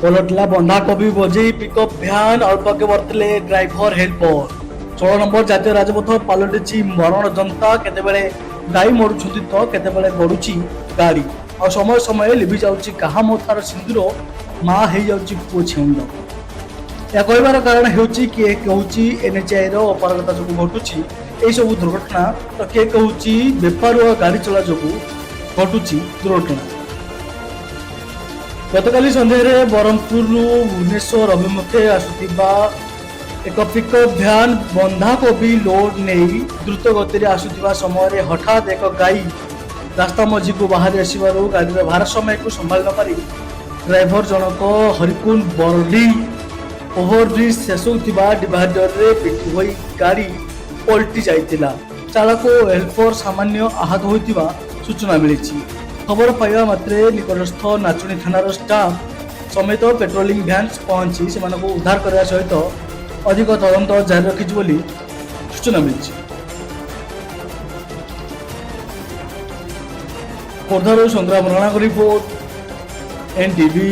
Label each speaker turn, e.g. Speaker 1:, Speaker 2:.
Speaker 1: पलटला बंधाकोबी बोझेई pickup van अल्पके बर्तले ड्राइवर हेल्पर 16 नंबर जातीय राजपथ पलटिछि मरण जनता केतेबेले गाई मरुछंती तो केतेबेले गड़ुछि गाड़ी और समय समय लिभि जाउछि कहा मोथार सिंदूर माँ हो जाउछि पुओ छेउंड। या कहबार कारण हेउछि किए कहूछि एनएचआई रो अपारगता जो घटुछि एई सब दुर्घटना तो किए कहूछि बेपारुआ गाड़ी चला जो घटुछि दुर्घटना। गतकाली संध्यारे ब्रह्मपुर भुवनेश्वर अभिमुखे आसुथिबा एक पिकअप भ्यान बंधाकोबी लोड नहीं द्रुत गति में आसुथिबा समय हठात एक गाई रास्ता मझी को बाहरी आसबार गाड़ी भारसाम्य को संभाल न पारी ड्राइवर जनक हरिकुंड बरडी ओभरब्रिज शेष होता डिवाइडर रे पिटी होई गाड़ी पलटि जाइतिला। चालक और हेल्पर सामान्य आहत होइतिबा सूचना मिली। खबर पाइबा मात्रे निकटस्थ नाचुणी थानार स्टाफ समेत पेट्रोलिंग भ्यान पहुंची से उद्धार करने सहित अधिक तदंत जारी रखी बोली सूचना मिली। खोर्धार संग्राम राणा को रिपोर्ट एनटीवी।